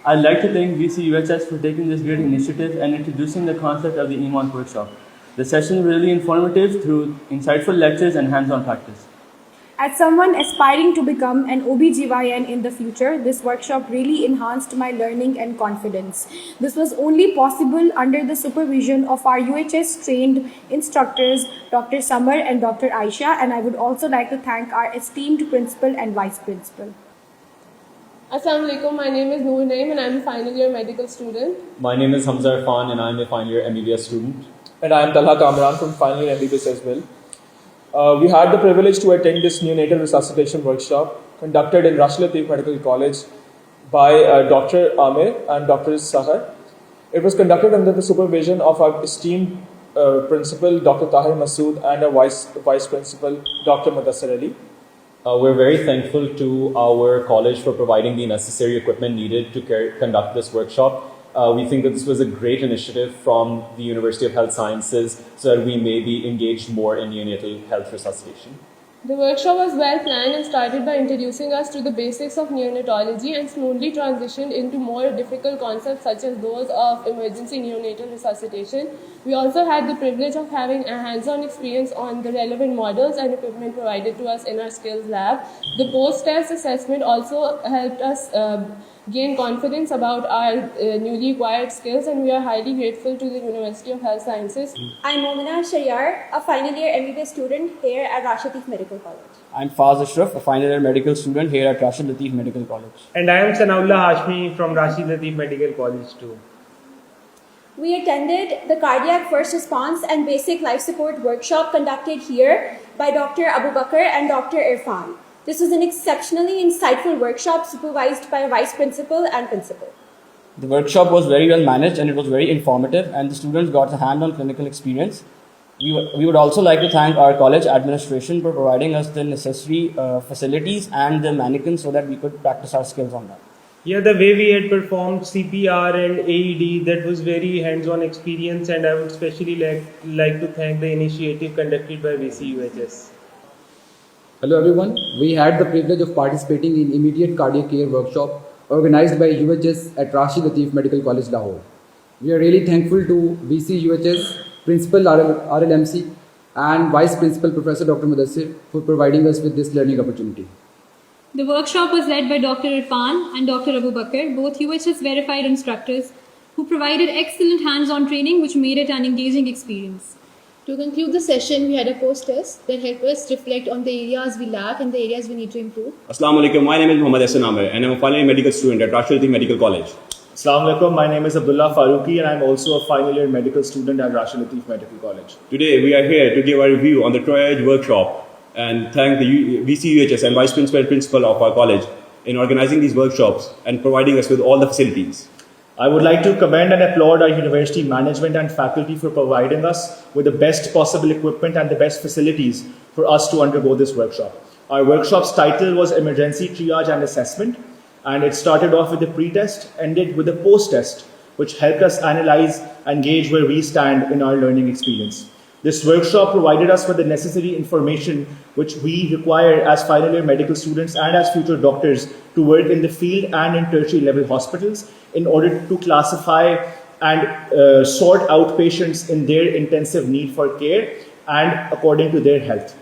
I'd like to thank VC UHS for taking this great initiative and introducing the concept of the EMONC workshop. The session was really informative through insightful lectures and hands-on practice. As someone aspiring to become an OBGYN in the future, this workshop really enhanced my learning and confidence. This was only possible under the supervision of our UHS trained instructors, Dr. Samar and Dr. Aisha, and I would also like to thank our esteemed principal and vice principal. Assalamu alaikum, my name is Noor Naeem and I am a final year medical student. My name is Hamza Irfan and I am a final year MBBS student. And I am Talha Kamran from final year MBBS as well. We had the privilege to attend this neonatal resuscitation workshop conducted in Rashid Latif Medical College by Dr. Amir and Dr. Sahar. It was conducted under the supervision of our esteemed principal, Dr. Tahir Masood, and our vice principal, Dr. Mudassir Ali. We're very thankful to our college for providing the necessary equipment needed to conduct this workshop. We think that this was a great initiative from the University of Health Sciences so that we may be engaged more in neonatal health resuscitation. The workshop was well planned and started by introducing us to the basics of neonatology and smoothly transitioned into more difficult concepts such as those of emergency neonatal resuscitation. We also had the privilege of having a hands-on experience on the relevant models and equipment provided to us in our skills lab. The post-test assessment also helped us gain confidence about our newly acquired skills, and we are highly grateful to the University of Health Sciences. I'm Momina Shayar, a final year MBBS student here at Rashid Latif Medical College. I'm Faz Ashraf, a final year medical student here at Rashid Latif Medical College. And I am Sanaullah Hashmi from Rashid Latif Medical College too. We attended the Cardiac First Response and Basic Life Support workshop conducted here by Dr. Abu Bakr and Dr. Irfan. This was an exceptionally insightful workshop supervised by Vice Principal and Principal. The workshop was very well managed and it was very informative, and the students got a hand-on clinical experience. We would also like to thank our college administration for providing us the necessary facilities and the mannequins so that we could practice our skills on that. Yeah, the way we had performed CPR and AED, that was very hands-on experience, and I would especially like to thank the initiative conducted by VC UHS. Hello everyone, we had the privilege of participating in immediate cardiac care workshop organized by UHS at Rashid Latif Medical College, Lahore. We are really thankful to VC UHS, Principal RLMC and Vice Principal Professor Dr. Mudassir for providing us with this learning opportunity. The workshop was led by Dr. Irfan and Dr. Abu Bakr, both UHS verified instructors who provided excellent hands-on training which made it an engaging experience. To conclude the session, we had a post-test that helped us reflect on the areas we lack and the areas we need to improve. Assalamu alaikum, my name is Muhammad Hassan Amir and I'm a final year medical student at Rashid Latif Medical College. Assalamu alaikum, my name is Abdullah Farooqi and I'm also a final year medical student at Rashid Latif Medical College. Today we are here to give a review on the triage workshop and thank the VC UHS and Vice Principal and Principal of our college in organizing these workshops and providing us with all the facilities. I would like to commend and applaud our university management and faculty for providing us with the best possible equipment and the best facilities for us to undergo this workshop. Our workshop's title was Emergency Triage and Assessment, and it started off with the pre-test, ended with the post-test, which helped us analyze and gauge where we stand in our learning experience. This workshop provided us with the necessary information which we require as final year medical students and as future doctors to work in the field and in tertiary level hospitals in order to classify and sort out patients in their intensive need for care and according to their health.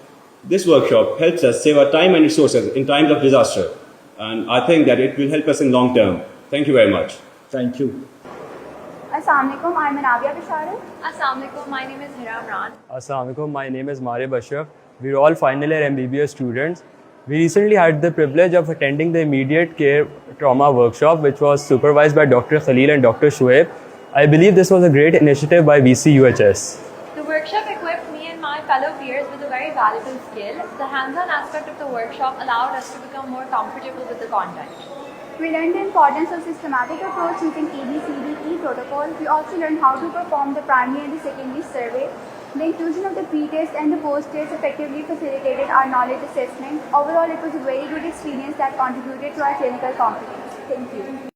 This workshop helps us save our time and resources in times of disaster, and I think that it will help us in long term. Thank you very much. Thank you. Assalamu alaikum, I'm Anavia Bisharat. Assalamu alaikum, my name is Hira Imran. Assalamu alaikum, my name is Marib Ashraf. We're all final year MBBS students. We recently had the privilege of attending the immediate care trauma workshop, which was supervised by Dr. Khalil and Dr. Shoaib. I believe this was a great initiative by VC UHS. The workshop equipped me and my fellow peers with a very valuable skill. The hands-on aspect of the workshop allowed us to become more comfortable with the content. We learned the importance of systematic approach using ABCDE protocol. We also learned how to perform the primary and the secondary survey. The inclusion of the pre-test and the post-test effectively facilitated our knowledge assessment. Overall, it was a very good experience that contributed to our clinical competence. Thank you.